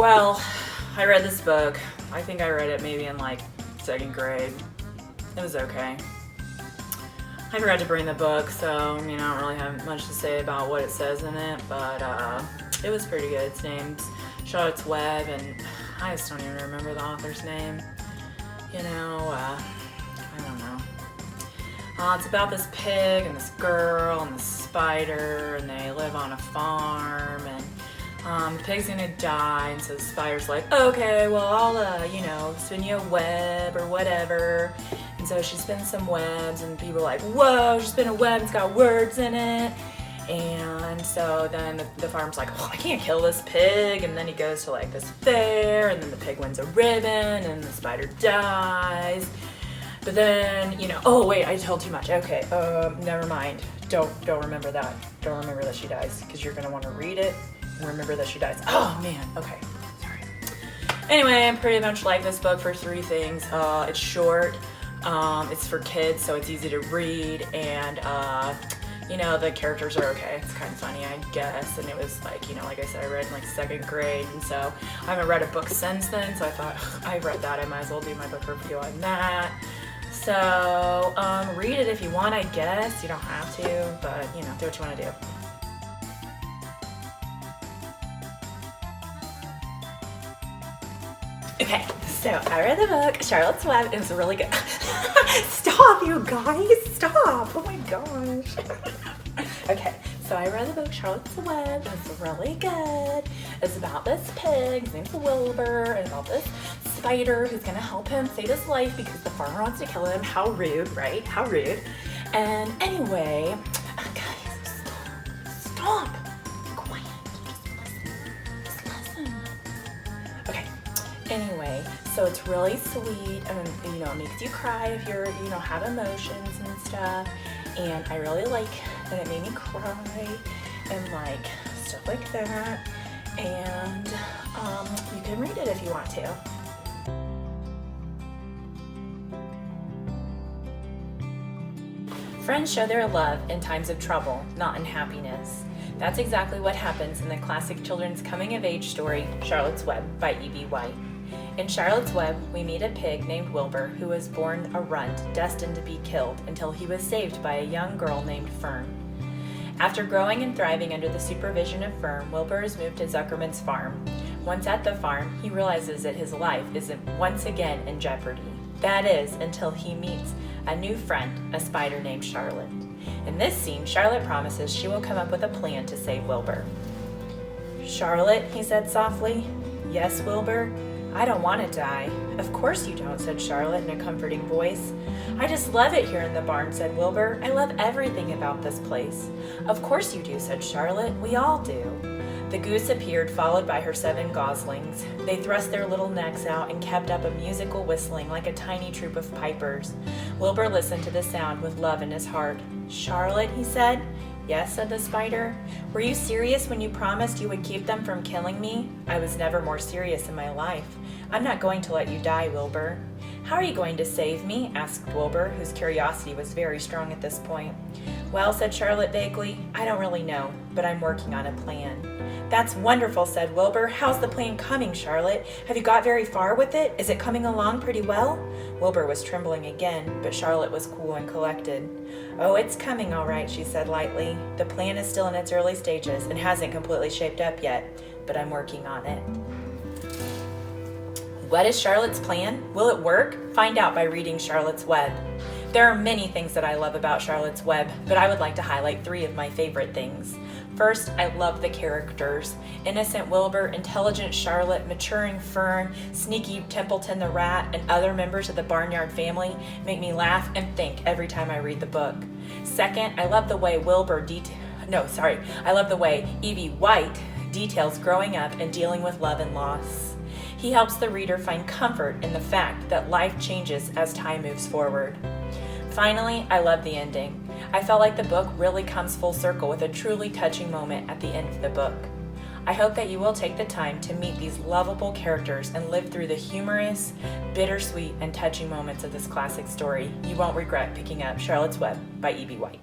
Well, I read this book. I think I read it maybe in like 2nd grade. It was okay. I forgot to bring the book, so I don't really have much to say about what it says in it, but it was pretty good. Its name's Charlotte's Web, and I just don't even remember the author's name. I don't know. It's about this pig and this girl and this spider, and they live on a farm, and the pig's gonna die, and so the spider's like, okay, well, I'll, spin you a web or whatever. And so she spins some webs, and people are like, whoa, she spin a web, it's got words in it. And so then the farmer's like, oh, I can't kill this pig. And then he goes to like this fair, and then the pig wins a ribbon, and the spider dies. But then, oh wait, I told too much. Okay, never mind. Don't remember that. Don't remember that she dies, because you're gonna want to read it and remember that she dies. Oh man, okay, sorry. Anyway, I pretty much like this book for 3 things. It's short, it's for kids, so it's easy to read, and the characters are okay. It's kind of funny, I guess. And it was like, like I said, I read in like 2nd grade, and so I haven't read a book since then, so I thought, I read that, I might as well do my book review on that. So, read it if you want, I guess. You don't have to, but, do what you want to do. Okay, so I read the book, Charlotte's Web. It was really good. Stop, you guys, stop. Oh my gosh. Okay, so I read the book, Charlotte's Web. It was really good. It's about this pig, his name's Wilbur, and about this spider who's gonna help him save his life because the farmer wants to kill him. How rude, right? How rude. And anyway, guys, stop. Quiet. Just listen. Okay. Anyway, so it's really sweet, and it makes you cry if you're, have emotions and stuff. And I really like that it made me cry and like stuff like that. And you can read it if you want to. Friends show their love in times of trouble, not in happiness. That's exactly what happens in the classic children's coming-of-age story, Charlotte's Web by E.B. White. In Charlotte's Web, we meet a pig named Wilbur who was born a runt, destined to be killed until he was saved by a young girl named Fern. After growing and thriving under the supervision of Fern, Wilbur is moved to Zuckerman's farm. Once at the farm, he realizes that his life is once again in jeopardy. That is, until he meets a new friend, a spider named Charlotte. In this scene, Charlotte promises she will come up with a plan to save Wilbur. Charlotte, he said softly. Yes, Wilbur? I don't want to die. Of course you don't, said Charlotte in a comforting voice. I just love it here in the barn, said Wilbur. I love everything about this place. Of course you do, said Charlotte. We all do. The goose appeared, followed by her 7 goslings. They thrust their little necks out and kept up a musical whistling like a tiny troop of pipers. Wilbur listened to the sound with love in his heart. Charlotte, he said. Yes, said the spider. Were you serious when you promised you would keep them from killing me? I was never more serious in my life. I'm not going to let you die, Wilbur. How are you going to save me? Asked Wilbur, whose curiosity was very strong at this point. Well, said Charlotte vaguely, I don't really know, but I'm working on a plan. That's wonderful, said Wilbur. How's the plan coming, Charlotte? Have you got very far with it? Is it coming along pretty well? Wilbur was trembling again, but Charlotte was cool and collected. Oh, it's coming all right, she said lightly. The plan is still in its early stages and hasn't completely shaped up yet, but I'm working on it. What is Charlotte's plan? Will it work? Find out by reading Charlotte's Web. There are many things that I love about Charlotte's Web, but I would like to highlight 3 of my favorite things. First, I love the characters. Innocent Wilbur, intelligent Charlotte, maturing Fern, sneaky Templeton the rat, and other members of the Barnyard family make me laugh and think every time I read the book. Second, I love the way I love the way E.B. White details growing up and dealing with love and loss. He helps the reader find comfort in the fact that life changes as time moves forward. Finally, I love the ending. I felt like the book really comes full circle with a truly touching moment at the end of the book. I hope that you will take the time to meet these lovable characters and live through the humorous, bittersweet, and touching moments of this classic story. You won't regret picking up Charlotte's Web by E.B. White.